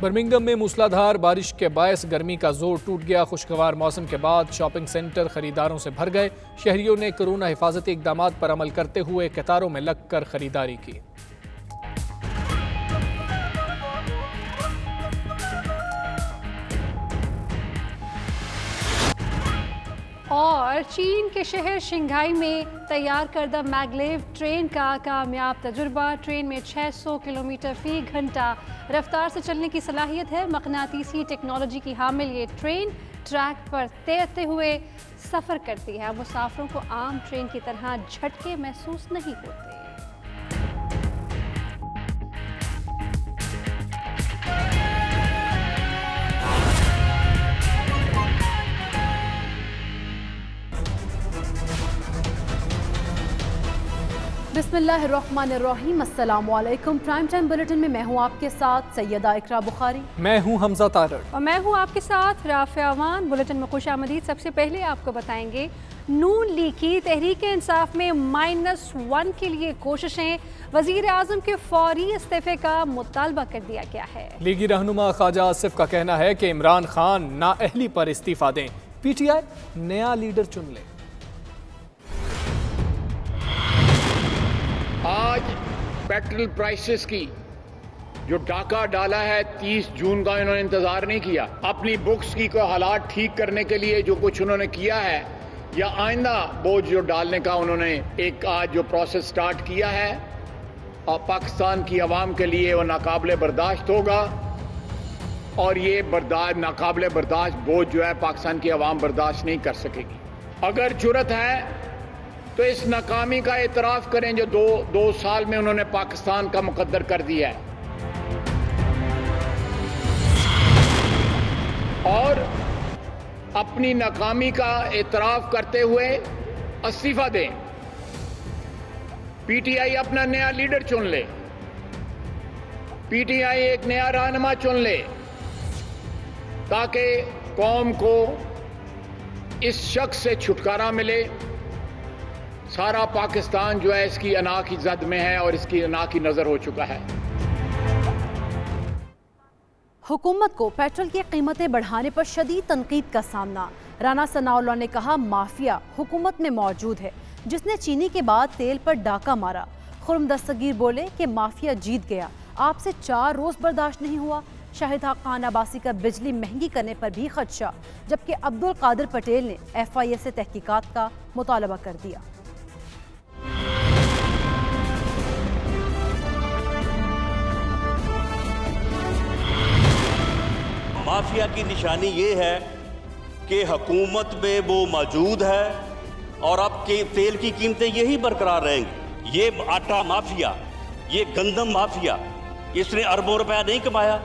Birmingham میں موسلادھار بارش کے باعث گرمی کا زور ٹوٹ گیا۔ خوشگوار موسم کے بعد شاپنگ سینٹر خریداروں سے بھر گئے۔ شہریوں نے کورونا حفاظتی اقدامات پر عمل کرتے ہوئے قطاروں میں لگ کر خریداری کی۔ اور چین کے شہر شنگھائی میں تیار کردہ میگلیو ٹرین کا کامیاب تجربہ۔ ٹرین میں 600 کلومیٹر فی گھنٹہ رفتار سے چلنے کی صلاحیت ہے۔ مقناطیسی ٹیکنالوجی کی حامل یہ ٹرین ٹریک پر تیرتے ہوئے سفر کرتی ہے۔ مسافروں کو عام ٹرین کی طرح جھٹکے محسوس نہیں ہوتے۔ بسم اللہ الرحمن الرحیم۔ السلام علیکم۔ پرائم ٹائم بلیٹن میں میں ہوں آپ کے ساتھ سیدہ اقرا بخاری، میں ہوں حمزہ تارڑ، اور میں ہوں آپ کے ساتھ رافع اوان۔ بلیٹن میں خوش آمدید۔ سب سے پہلے آپ کو بتائیں گے نون لیگ کی تحریک انصاف میں -1 کے لیے کوششیں، وزیر اعظم کے فوری استعفے کا مطالبہ کر دیا گیا ہے۔ لیگی رہنما خواجہ آصف کا کہنا ہے کہ عمران خان نااہلی پر استعفیٰ دیں، پی ٹی آئی نیا لیڈر چن لے۔ آج پیٹرول پرائسز کی جو ڈاکہ ڈالا ہے 30 جون کا انہوں نے انتظار نہیں کیا۔ اپنی بکس کی کوئی حالات ٹھیک کرنے کے لیے جو کچھ انہوں نے کیا ہے یا آئندہ بوجھ جو ڈالنے کا انہوں نے ایک آج جو پروسیس سٹارٹ کیا ہے، اور پاکستان کی عوام کے لیے وہ ناقابل برداشت ہوگا، اور یہ ناقابل برداشت بوجھ جو ہے پاکستان کی عوام برداشت نہیں کر سکے گی۔ اگر جرت ہے تو اس ناکامی کا اعتراف کریں جو دو سال میں انہوں نے پاکستان کا مقدر کر دیا ہے، اور اپنی ناکامی کا اعتراف کرتے ہوئے استعفیٰ دیں۔ پی ٹی آئی اپنا نیا لیڈر چن لے، پی ٹی آئی ایک نیا رہنما چن لے، تاکہ قوم کو اس شخص سے چھٹکارا ملے۔ سارا پاکستان جو ہے اس کی انا کی زد میں ہے اور اس کی انا کی نظر ہو چکا ہے۔ حکومت کو پیٹرول کی قیمتیں بڑھانے پر شدید تنقید کا سامنا۔ رانا ثناء اللہ نے کہا مافیا حکومت میں موجود ہے جس نے چینی کے بعد تیل پر ڈاکہ مارا۔ خرم دستگیر بولے کہ مافیا جیت گیا، آپ سے 4 روز برداشت نہیں ہوا۔ شاہد حق خان عباسی کا بجلی مہنگی کرنے پر بھی خدشہ، جبکہ عبدالقادر پٹیل نے ایف آئی اے سے تحقیقات کا مطالبہ کر دیا۔ مافیا کی نشانی یہ ہے کہ حکومت میں وہ موجود ہے اور اب کے تیل کی قیمتیں یہی برقرار رہیں گی۔ یہ آٹا مافیا، یہ گندم مافیا، اس نے اربوں روپیہ نہیں کمایا۔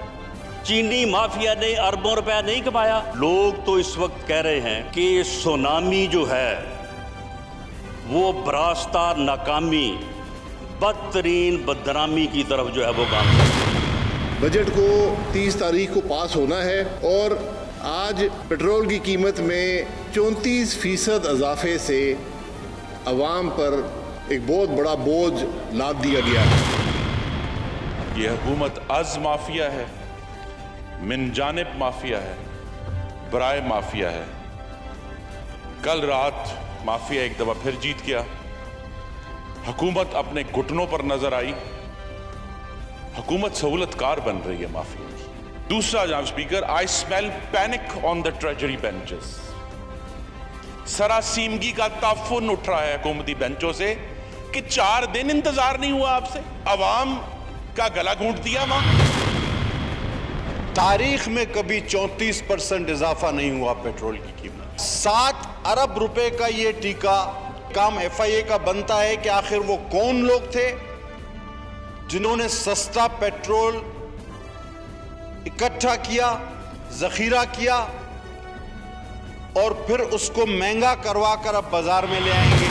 چینی مافیا نے اربوں روپیہ نہیں کمایا۔ لوگ تو اس وقت کہہ رہے ہیں کہ سونامی جو ہے وہ براستہ ناکامی، بدترین بدنامی کی طرف جو ہے وہ کام کرتا ہے۔ بجٹ کو 30 تاریخ کو پاس ہونا ہے، اور آج پیٹرول کی قیمت میں 34% اضافے سے عوام پر ایک بہت بڑا بوجھ لاد دیا گیا ہے۔ یہ حکومت از مافیا ہے، من جانب مافیا ہے، برائے مافیا ہے۔ کل رات مافیا ایک دفعہ پھر جیت گیا۔ حکومت اپنے گھٹنوں پر نظر آئی۔ حکومت سہولت کار بن رہی ہے مافیا۔ دوسرا جناب اسپیکر، آئی اسمیل پینک آن دا ٹریجری بینچز۔ سراسیمگی کا تعفن اٹھ رہا ہے حکومتی بینچوں سے کہ 4 دن انتظار نہیں ہوا آپ سے، عوام کا گلا گھونٹ دیا وہاں۔ تاریخ میں کبھی 34% اضافہ نہیں ہوا پیٹرول کی قیمت۔ 7 ارب روپے کا یہ ٹیکہ کام ایف آئی اے کا بنتا ہے کہ آخر وہ کون لوگ تھے جنہوں نے سستا پیٹرول اکٹھا کیا، ذخیرہ کیا، اور پھر اس کو مہنگا کروا کر اب بازار میں لے آئیں گے۔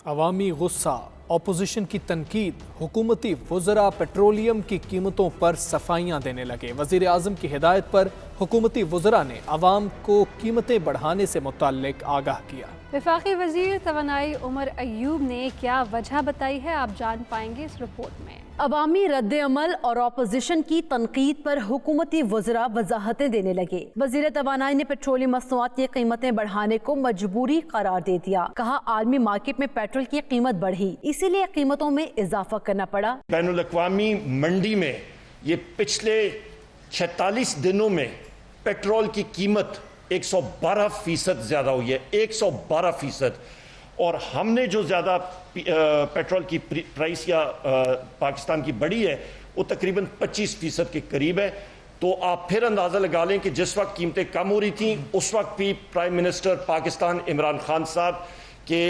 عوامی غصہ، اپوزیشن کی تنقید، حکومتی وزراء پیٹرولیم کی قیمتوں پر صفائیاں دینے لگے۔ وزیر اعظم کی ہدایت پر حکومتی وزراء نے عوام کو قیمتیں بڑھانے سے متعلق آگاہ کیا۔ وفاقی وزیر توانائی عمر ایوب نے کیا وجہ بتائی ہے، آپ جان پائیں گے اس رپورٹ میں۔ عوامی رد عمل اور اپوزیشن کی تنقید پر حکومتی وزراء وضاحتیں دینے لگے۔ وزیر توانائی نے پیٹرولیم مصنوعات کی قیمتیں بڑھانے کو مجبوری قرار دے دیا۔ کہا عالمی مارکیٹ میں پیٹرول کی قیمت بڑھی، اسی لیے قیمتوں میں اضافہ کرنا پڑا۔ بین الاقوامی منڈی میں یہ پچھلے 46 دنوں میں پیٹرول کی قیمت 112% زیادہ ہوئی ہے، 112%۔ اور ہم نے جو زیادہ پیٹرول کی پرائس یا پاکستان کی بڑھی ہے وہ تقریباً 25% کے قریب ہے۔ تو آپ پھر اندازہ لگا لیں کہ جس وقت قیمتیں کم ہو رہی تھیں اس وقت بھی پرائم منسٹر پاکستان عمران خان صاحب کے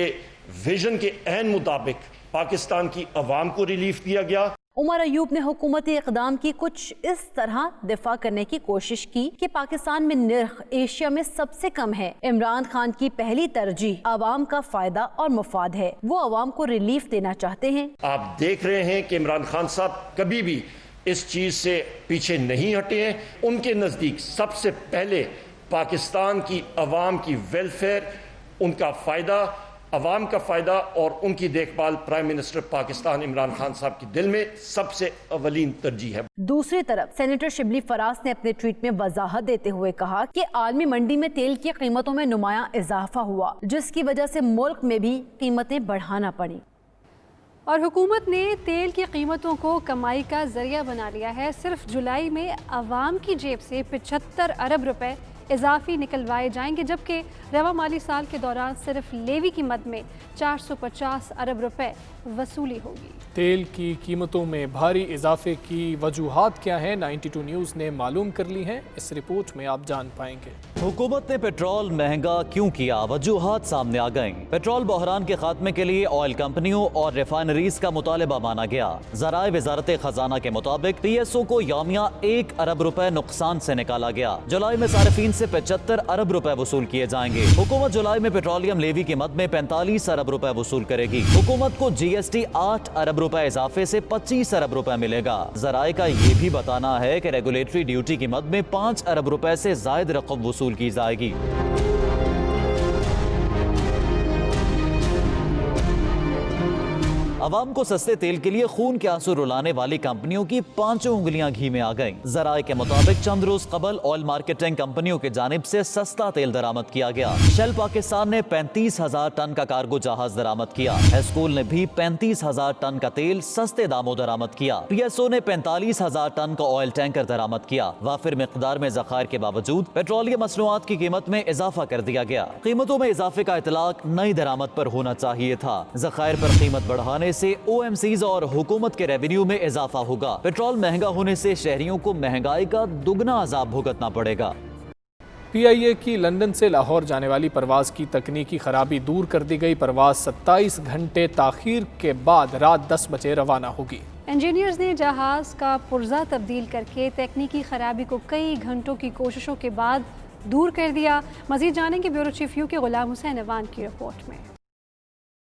ویژن کے عین مطابق پاکستان کی عوام کو ریلیف دیا گیا۔ عمر ایوب نے حکومتی اقدام کی کچھ اس طرح دفاع کرنے کی کوشش کی کہ پاکستان میں نرخ ایشیا میں سب سے کم ہے۔ عمران خان کی پہلی ترجیح عوام کا فائدہ اور مفاد ہے، وہ عوام کو ریلیف دینا چاہتے ہیں۔ آپ دیکھ رہے ہیں کہ عمران خان صاحب کبھی بھی اس چیز سے پیچھے نہیں ہٹے ہیں۔ ان کے نزدیک سب سے پہلے پاکستان کی عوام کی ویلفیئر، ان کا فائدہ، عوام کا فائدہ اور ان کی دیکھ بھال پرائم منسٹر پاکستان عمران خان صاحب کے دل میں سب سے اولین ترجیح ہے۔ دوسری طرف سینیٹر شبلی فراز نے اپنے ٹویٹ میں وضاحت دیتے ہوئے کہا کہ عالمی منڈی میں تیل کی قیمتوں میں نمایاں اضافہ ہوا، جس کی وجہ سے ملک میں بھی قیمتیں بڑھانا پڑیں۔ اور حکومت نے تیل کی قیمتوں کو کمائی کا ذریعہ بنا لیا ہے۔ صرف جولائی میں عوام کی جیب سے 75 ارب روپے اضافی نکلوائے جائیں گے، جبکہ رواں مالی سال کے دوران صرف لیوی کی مد میں 450 ارب روپے وصولی ہوگی۔ تیل کی قیمتوں میں بھاری اضافے کی وجوہات کیا ہیں، 92 نیوز نے معلوم کر لی ہیں، اس رپورٹ میں آپ جان پائیں گے۔ حکومت نے پیٹرول مہنگا کیوں کیا، وجوہات سامنے آ گئیں۔ پیٹرول بحران کے خاتمے کے لیے آئل کمپنیوں اور ریفائنریز کا مطالبہ مانا گیا۔ ذرائع وزارت خزانہ کے مطابق پی ایس او کو یومیہ 1 ارب روپے نقصان سے نکالا گیا۔ جولائی میں صارفین سے 75 ارب روپے وصول کیے جائیں گے۔ حکومت جولائی میں پیٹرولیم لیوی کی مد میں 45 ارب روپے وصول کرے گی۔ حکومت کو جی ایس ٹی 8 ارب روپے اضافے سے 25 ارب روپے ملے گا۔ ذرائع کا یہ بھی بتانا ہے کہ ریگولیٹری ڈیوٹی کی مد میں 5 ارب روپے سے زائد رقم وصول کی جائے گی۔ عوام کو سستے تیل کے لیے خون کے آنسو رلانے والی کمپنیوں کی 5 انگلیاں گھی میں آ گئیں۔ ذرائع کے مطابق چند روز قبل آئل مارکیٹنگ کمپنیوں کی جانب سے سستا تیل درآمد کیا گیا۔ شیل پاکستان نے 35,000 ٹن کا کارگو جہاز درآمد کیا۔ ہیسکول نے بھی 35,000 ٹن کا تیل سستے داموں درآمد کیا۔ پی ایس او نے 45,000 ٹن کا آئل ٹینکر درآمد کیا۔ وافر مقدار میں ذخائر کے باوجود پیٹرولیم مصنوعات کی قیمت میں اضافہ کر دیا گیا۔ قیمتوں میں اضافے کا اطلاق نئی درآمد پر ہونا چاہیے تھا۔ ذخائر پر قیمت بڑھانے سے او ایم سیز اور حکومت کے ریونیو میں اضافہ ہوگا۔ پیٹرول مہنگا ہونے سے شہریوں کو مہنگائی کا دگنا عذاب بھگتنا پڑے گا۔ پی آئی اے کی لندن سے لاہور جانے والی پرواز کی تکنیکی خرابی دور کر دی گئی۔ پرواز 27 گھنٹے تاخیر کے بعد رات 10 بجے روانہ ہوگی۔ انجینئرز نے جہاز کا پرزہ تبدیل کر کے تکنیکی خرابی کو کئی گھنٹوں کی کوششوں کے بعد دور کر دیا۔ مزید جانیں گے بیورو چیف یو کے غلام حسین اوان کی رپورٹ میں۔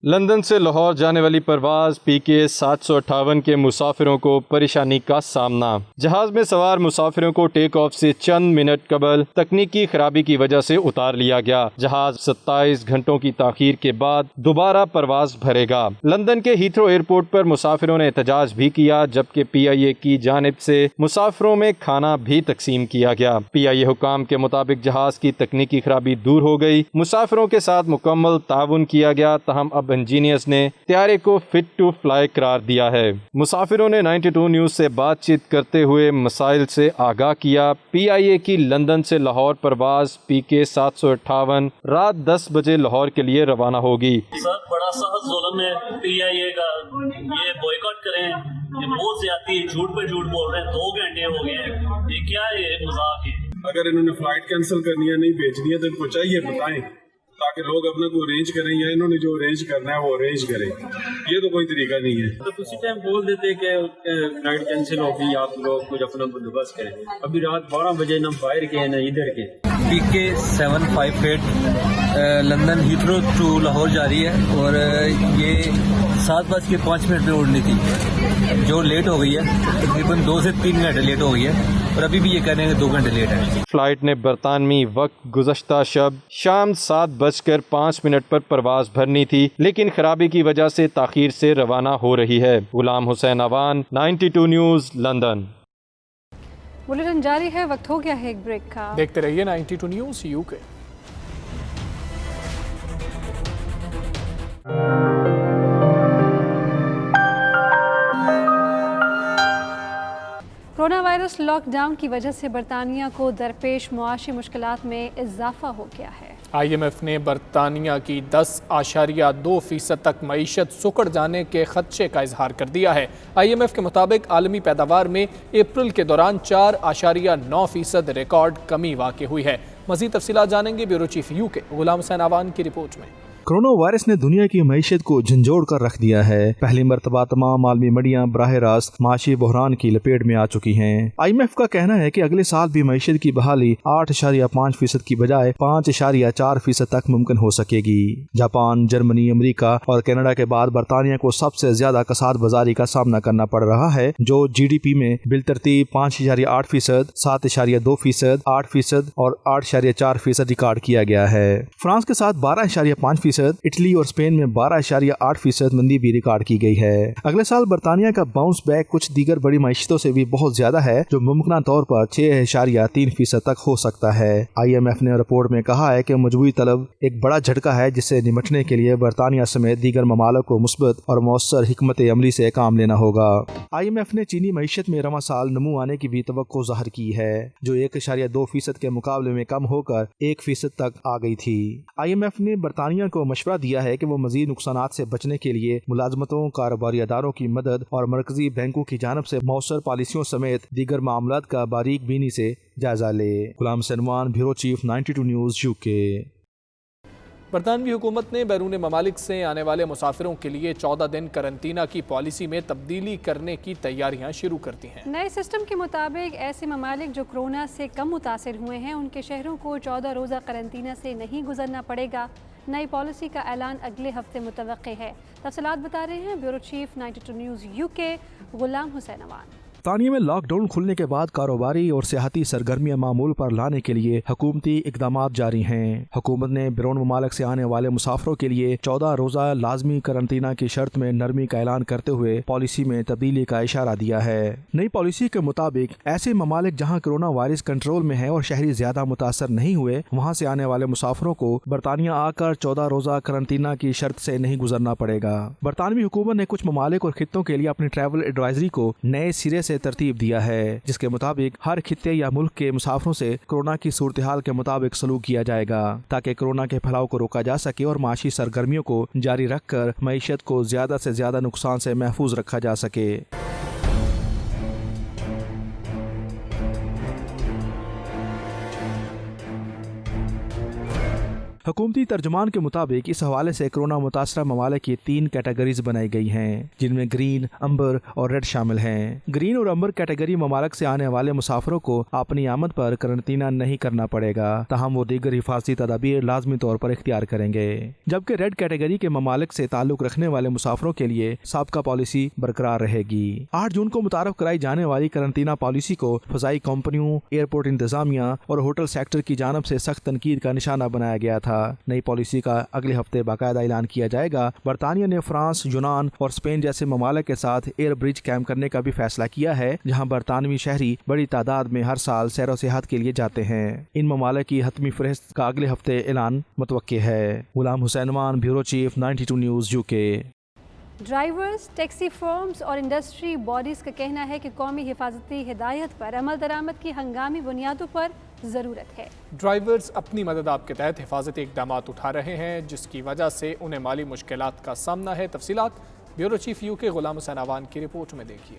لندن سے لاہور جانے والی پرواز پی کے 758 کے مسافروں کو پریشانی کا سامنا۔ جہاز میں سوار مسافروں کو ٹیک آف سے چند منٹ قبل تکنیکی خرابی کی وجہ سے اتار لیا گیا۔ جہاز 27 گھنٹوں کی تاخیر کے بعد دوبارہ پرواز بھرے گا۔ لندن کے ہیتھرو ایئرپورٹ پر مسافروں نے احتجاج بھی کیا، جبکہ پی آئی اے کی جانب سے مسافروں میں کھانا بھی تقسیم کیا گیا۔ پی آئی اے حکام کے مطابق جہاز کی تکنیکی خرابی دور ہو گئی، مسافروں کے ساتھ مکمل تعاون کیا گیا، تاہم اب انجینئرز نے طیارے کو فٹ ٹو فلائی قرار دیا ہے۔ مسافروں نے 92 نیوز سے بات چیت کرتے ہوئے مسائل سے آگاہ کیا۔ پی آئی اے کی لندن سے لاہور پرواز پی کے 758 رات 10 بجے لاہور کے لیے روانہ ہوگی۔ سر بڑا سخت ظلم ہے پی آئی اے کا، یہ بوائیکاٹ کریں، یہ بہت زیادتی، جھوٹ پہ جھوٹ بول رہے ہیں، 2 گھنٹے ہو گئے ہیں، یہ کیا ہے، مذاق ہے۔ اگر انہوں نے فلائٹ کینسل کرنی ہے، نہیں بھیجنی ہے تو ان کو چاہیے بتائیں، تاکہ لوگ اپنا کو ارینج کریں، یا انہوں نے جو ارینج کرنا ہے وہ ارینج کریں۔ یہ تو کوئی طریقہ نہیں ہے۔ تو اسی ٹائم بول دیتے کہ فلائٹ کینسل ہوگی، آپ لوگ کچھ اپنا بندوبست کریں۔ ابھی رات 12 بجے نہ باہر کے ہیں نہ ادھر کے۔ پی کے 758 لندن ہیترو ٹو لاہور جا رہی ہے اور یہ 7:05 پہ اڑنی تھی جو لیٹ ہو گئی ہے، تقریباً 2 سے 3 گھنٹے لیٹ ہو گئی ہے اور ابھی بھی یہ کہہ رہے ہیں کہ 2 گھنٹے لیٹ ہے۔ فلائٹ نے برطانوی وقت گزشتہ شب شام 7:05 پر پرواز بھرنی تھی، لیکن خرابی کی وجہ سے تاخیر سے روانہ ہو رہی ہے۔ غلام حسین اوان، 92 نیوز، لندن۔ بلیٹن جاری ہے، وقت ہو گیا ہے ایک بریک کا۔ دیکھتے رہیے 92 news UK۔ Corona virus lockdown کی وجہ سے برطانیہ کو درپیش معاشی مشکلات میں اضافہ ہو گیا ہے۔ IMF نے برطانیہ کی 10.2% تک معیشت سکڑ جانے کے خدشے کا اظہار کر دیا ہے۔ IMF کے مطابق عالمی پیداوار میں اپریل کے دوران 4.9% ریکارڈ کمی واقع ہوئی ہے۔ مزید تفصیلات جانیں گے بیورو چیف UK غلام حسین اوان کی رپورٹ میں۔ کورونا وائرس نے دنیا کی معیشت کو جھنجھوڑ کر رکھ دیا ہے۔ پہلی مرتبہ تمام عالمی منڈیاں براہ راست معاشی بحران کی لپیٹ میں آ چکی ہیں۔ IMF کا کہنا ہے کہ اگلے سال بھی معیشت کی بحالی 8.5% کی بجائے 5.4% تک ممکن ہو سکے گی۔ جاپان، جرمنی، امریکہ اور کینیڈا کے بعد برطانیہ کو سب سے زیادہ کساد بازاری کا سامنا کرنا پڑ رہا ہے، جو GDP میں بالترتیب 5.8%، 7.2%، 8% اور 8.4% ریکارڈ کیا گیا ہے۔ فرانس کے ساتھ 12.5%، اٹلی اور اسپین میں 12.8% مندی بھی ریکارڈ کی گئی ہے۔ اگلے سال برطانیہ کا باؤنس بیک کچھ دیگر بڑی معیشتوں سے بھی بہت زیادہ ہے، جو ممکنہ طور پر 6.3% تک ہو سکتا ہے۔ IMF نے رپورٹ میں کہا ہے کہ مجموعی طلب ایک بڑا جھٹکا ہے، جس سے نمٹنے کے لیے برطانیہ سمیت دیگر ممالک کو مثبت اور مؤثر حکمت عملی سے کام لینا ہوگا۔ IMF نے چینی معیشت میں رواں سال نمو آنے کی بھی توقع ظاہر کی ہے، جو 1.2% کے مقابلے میں کم ہو کر 1% تک آ گئی تھی۔ IMF نے برطانیہ کو مشورہ دیا ہے کہ وہ مزید نقصانات سے بچنے کے لیے ملازمتوں، کاروباری اداروں کی مدد اور مرکزی بینکوں کی جانب سے مؤثر پالیسیوں سمیت دیگر معاملات کا باریک بینی سے جائزہ لے۔ غلام سنوان، بیورو چیف، 92 نیوز UK۔ برطانوی حکومت نے بیرون ممالک سے آنے والے مسافروں کے لیے 14 دن قرنطینہ کی پالیسی میں تبدیلی کرنے کی تیاریاں شروع کر دی ہیں۔ نئے سسٹم کے مطابق ایسے ممالک جو کورونا سے کم متاثر ہوئے ہیں، ان کے شہروں کو 14 روزہ قرنطینہ سے نہیں گزرنا پڑے گا۔ نئی پالیسی کا اعلان اگلے ہفتے متوقع ہے۔ تفصیلات بتا رہے ہیں bureau chief 92 news UK Ghulam حسین اوان۔ برطانیہ میں لاک ڈاؤن کھلنے کے بعد کاروباری اور سیاحتی سرگرمیاں معمول پر لانے کے لیے حکومتی اقدامات جاری ہیں۔ حکومت نے بیرون ممالک سے آنے والے مسافروں کے لیے 14 روزہ لازمی قرنطینہ کی شرط میں نرمی کا اعلان کرتے ہوئے پالیسی میں تبدیلی کا اشارہ دیا ہے۔ نئی پالیسی کے مطابق ایسے ممالک جہاں کورونا وائرس کنٹرول میں ہے اور شہری زیادہ متاثر نہیں ہوئے، وہاں سے آنے والے مسافروں کو برطانیہ آ کر 14 روزہ قرنطینہ کی شرط سے نہیں گزرنا پڑے گا۔ برطانوی حکومت نے کچھ ممالک اور خطوں کے لیے اپنی ٹریول ایڈوائزری کو نئے سرے سے ترتیب دیا ہے، جس کے مطابق ہر خطے یا ملک کے مسافروں سے کورونا کی صورتحال کے مطابق سلوک کیا جائے گا، تاکہ کورونا کے پھیلاؤ کو روکا جا سکے اور معاشی سرگرمیوں کو جاری رکھ کر معیشت کو زیادہ سے زیادہ نقصان سے محفوظ رکھا جا سکے۔ حکومتی ترجمان کے مطابق اس حوالے سے کورونا متاثرہ ممالک کی 3 کیٹیگریز بنائی گئی ہیں، جن میں گرین، امبر اور ریڈ شامل ہیں۔ گرین اور امبر کیٹیگری ممالک سے آنے والے مسافروں کو اپنی آمد پر قرنطینہ نہیں کرنا پڑے گا، تاہم وہ دیگر حفاظتی تدابیر لازمی طور پر اختیار کریں گے، جبکہ ریڈ کیٹیگری کے ممالک سے تعلق رکھنے والے مسافروں کے لیے سابقہ پالیسی برقرار رہے گی۔ 8 جون کو متعارف کرائی جانے والی قرنطینہ پالیسی کو فضائی کمپنیوں، ایئرپورٹ انتظامیہ اور ہوٹل سیکٹر کی جانب سے سخت تنقید کا نشانہ بنایا گیا تھا۔ نئی پالیسی کا اگلے ہفتے باقاعدہ اعلان کیا جائے گا۔ برطانیہ نے فرانس، یونان اور اسپین جیسے ممالک کے ساتھ ایئر برج قائم کرنے کا بھی فیصلہ کیا ہے، جہاں برطانوی شہری بڑی تعداد میں ہر سال سیر و سیاحت کے لیے جاتے ہیں۔ ان ممالک کی حتمی فہرست کا اگلے ہفتے اعلان متوقع ہے۔ Ghulam Hussain Maan, bureau chief, 92 news UK۔ Drivers, taxi firms اور انڈسٹری باڈیز کا کہنا ہے کہ قومی حفاظتی ہدایت پر عمل درآمد کی ہنگامی بنیادوں پر ضرورت ہے۔ ڈرائیورز اپنی مدد آپ کے تحت حفاظتی اقدامات اٹھا رہے ہیں، جس کی وجہ سے انہیں مالی مشکلات کا سامنا ہے۔ تفصیلات بیورو چیف UK غلام حسین اوان کی رپورٹ میں دیکھیے۔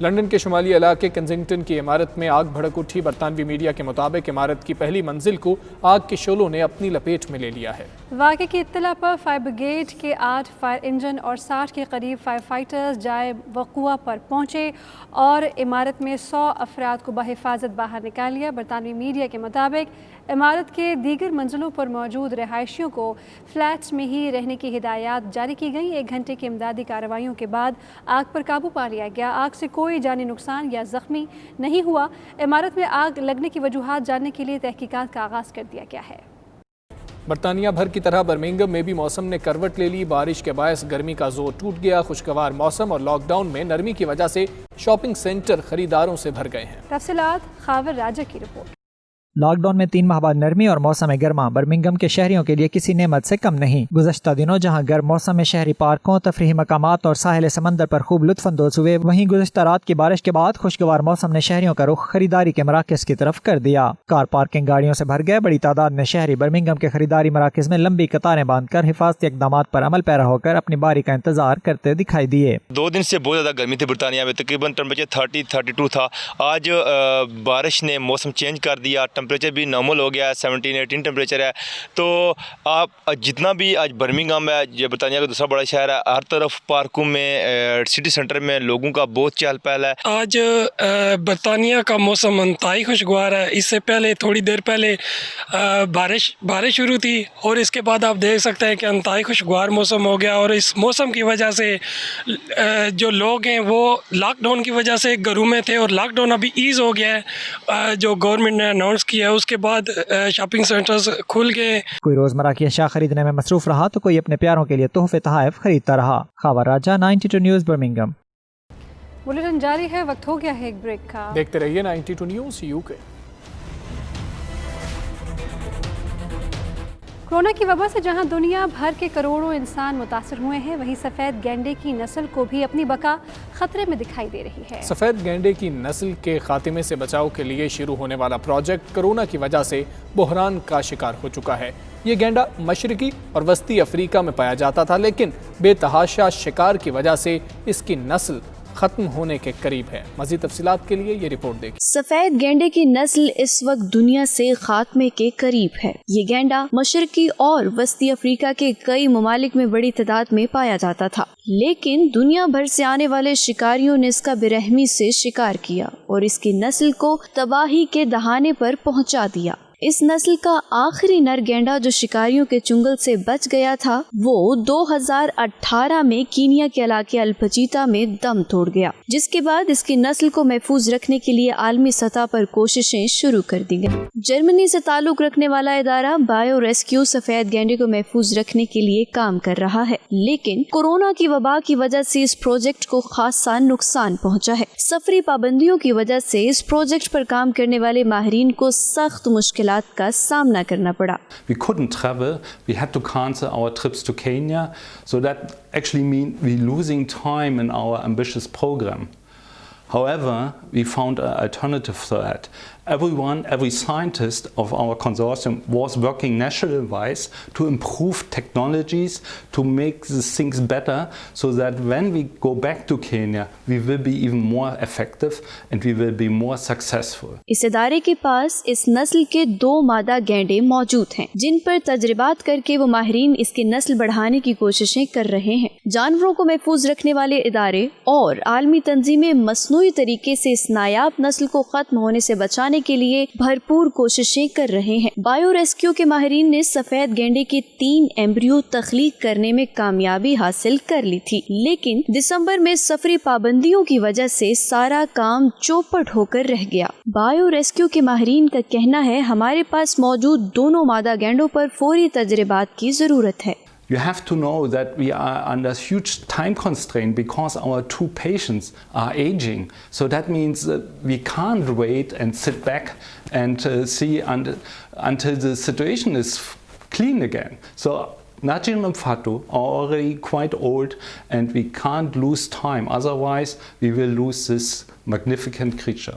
لندن کے شمالی علاقے کنزنگٹن کی عمارت میں آگ بھڑک اٹھی۔ برطانوی میڈیا کے مطابق عمارت کی پہلی منزل کو آگ کے شعلوں نے اپنی لپیٹ میں لے لیا ہے۔ واقعے کی اطلاع پر فائر بریگیڈ کے 8 فائر انجن اور 60 کے قریب فائر فائٹرز جائے وقوع پر پہنچے اور عمارت میں 100 افراد کو بحفاظت باہر نکال لیا۔ برطانوی میڈیا کے مطابق عمارت کے دیگر منزلوں پر موجود رہائشیوں کو فلیٹس میں ہی رہنے کی ہدایات جاری کی گئیں۔ 1 گھنٹے کی امدادی کارروائیوں کے بعد آگ پر قابو پا لیا گیا۔ آگ سے کوئی جانی نقصان یا زخمی نہیں ہوا۔ عمارت میں آگ لگنے کی وجوہات جاننے کے لیے تحقیقات کا آغاز کر دیا گیا ہے۔ برطانیہ بھر کی طرح برمنگھم میں بھی موسم نے کروٹ لے لی۔ بارش کے باعث گرمی کا زور ٹوٹ گیا۔ خوشگوار موسم اور لاک ڈاؤن میں نرمی کی وجہ سے شاپنگ سینٹر خریداروں سے بھر گئے ہیں۔ تفصیلات خاور راجہ کی رپورٹ۔ لاک ڈاؤن میں 3 ماہ بعد نرمی اور موسم گرما برمنگھم کے شہریوں کے لیے کسی نعمت سے کم نہیں۔ گزشتہ دنوں جہاں گرم موسم میں شہری پارکوں، تفریحی مقامات اور ساحل سمندر پر خوب لطف اندوز ہوئے، وہیں گزشتہ رات کی بارش کے بعد خوشگوار موسم نے شہریوں کا رخ خریداری کے مراکز کی طرف کر دیا۔ کار پارکنگ گاڑیوں سے بھر گئے۔ بڑی تعداد میں شہری برمنگھم کے خریداری مراکز میں لمبی قطاریں باندھ کر حفاظتی اقدامات پر عمل پیرا ہو کر اپنی باری کا انتظار کرتے دکھائی دیے۔ 2 دن سے بہت زیادہ گرمی تھی برطانیہ میں، تقریباً ٹیمپریچر 30-32 تھا۔ آج بارش نے موسم چینج کر دیا، ٹیمپریچر بھی نارمل ہو گیا، 17-18 ٹیمپریچر ہے۔ تو آپ جتنا بھی آج برمنگھم ہے، یہ برطانیہ کا دوسرا بڑا شہر ہے، ہر طرف پارکوں میں، سٹی سینٹر میں لوگوں کا بہت چہل پہل ہے۔ آج برطانیہ کا موسم انتہائی خوشگوار ہے۔ اس سے پہلے تھوڑی دیر پہلے بارش شروع تھی اور اس کے بعد آپ دیکھ سکتے ہیں کہ انتہائی خوشگوار موسم ہو گیا، اور اس موسم کی وجہ سے جو لوگ ہیں وہ لاک ڈاؤن کی وجہ سے گھروں میں تھے، اور لاک ڈاؤن ابھی ایز ہو گیا ہے جو گورنمنٹ نے اناؤنس کیا ہے۔ اس کے بعد شاپنگ سینٹرز کھل گئے۔ کوئی روزمرہ کی اشیاء خریدنے میں مصروف رہا تو کوئی اپنے پیاروں کے لیے تحفے تحائف خریدتا رہا۔ خاور راجہ، 92 نیوز، برمنگھم۔ بلیٹن جاری ہے، وقت ہو گیا ہے ایک بریک کا۔ دیکھتے رہیے 92 نیوز UK۔ کورونا کی وبا سے جہاں دنیا بھر کے کروڑوں انسان متاثر ہوئے ہیں، وہیں سفید گینڈے کی نسل کو بھی اپنی بقا خطرے میں دکھائی دے رہی ہے۔ سفید گینڈے کی نسل کے خاتمے سے بچاؤ کے لیے شروع ہونے والا پروجیکٹ کورونا کی وجہ سے بحران کا شکار ہو چکا ہے۔ یہ گینڈا مشرقی اور وسطی افریقہ میں پایا جاتا تھا، لیکن بے تحاشا شکار کی وجہ سے اس کی نسل ختم ہونے کے قریب ہے۔ مزید تفصیلات کے لیے یہ رپورٹ دیکھیں۔ سفید گینڈے کی نسل اس وقت دنیا سے خاتمے کے قریب ہے۔ یہ گینڈا مشرقی اور وسطی افریقہ کے کئی ممالک میں بڑی تعداد میں پایا جاتا تھا، لیکن دنیا بھر سے آنے والے شکاریوں نے اس کا بے رحمی سے شکار کیا اور اس کی نسل کو تباہی کے دہانے پر پہنچا دیا۔ اس نسل کا آخری نر گینڈا جو شکاریوں کے چنگل سے بچ گیا تھا، وہ 2018 میں کینیا کے علاقے الپچیتا میں دم توڑ گیا، جس کے بعد اس کی نسل کو محفوظ رکھنے کے لیے عالمی سطح پر کوششیں شروع کر دی گئیں۔ جرمنی سے تعلق رکھنے والا ادارہ بایو ریسکیو سفید گینڈے کو محفوظ رکھنے کے لیے کام کر رہا ہے، لیکن کورونا کی وبا کی وجہ سے اس پروجیکٹ کو خاصا نقصان پہنچا ہے۔ سفری پابندیوں کی وجہ سے اس پروجیکٹ پر کام کرنے والے ماہرین کو سخت مشکلات کا سامنا کرنا پڑا۔ We couldn't travel. We had to cancel our trips to Kenya. So that actually means we're losing time in our ambitious program. However, we found an alternative to that. Every scientist of our consortium was working national-wise to improve technologies, to make these things better, so that when we go back to Kenya, we will be even more effective and we will be more successful. اس ادارے کے پاس اس نسل کے 2 مادہ گینڈے موجود ہیں، جن پر تجربات کر کے وہ ماہرین اس کی نسل بڑھانے کی کوششیں کر رہے ہیں۔ جانوروں کو محفوظ رکھنے والے ادارے اور عالمی تنظیمیں مصنوعی طریقے سے اس نایاب نسل کو ختم ہونے سے بچانے کے لیے بھرپور کوششیں کر رہے ہیں۔ بایو ریسکیو کے ماہرین نے سفید گینڈے کے 3 ایمبریو تخلیق کرنے میں کامیابی حاصل کر لی تھی، لیکن دسمبر میں سفری پابندیوں کی وجہ سے سارا کام چوپٹ ہو کر رہ گیا۔ بایو ریسکیو کے ماہرین کا کہنا ہے، ہمارے پاس موجود دونوں مادہ گینڈوں پر فوری تجربات کی ضرورت ہے۔ You have to know that we are under huge time constraint because our 2 patients are aging. So that means we can't wait and sit back and see until the situation is clean again. So Najim and Fatu are already quite old and we can't lose time, otherwise we will lose this magnificent creature.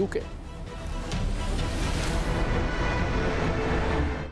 UK।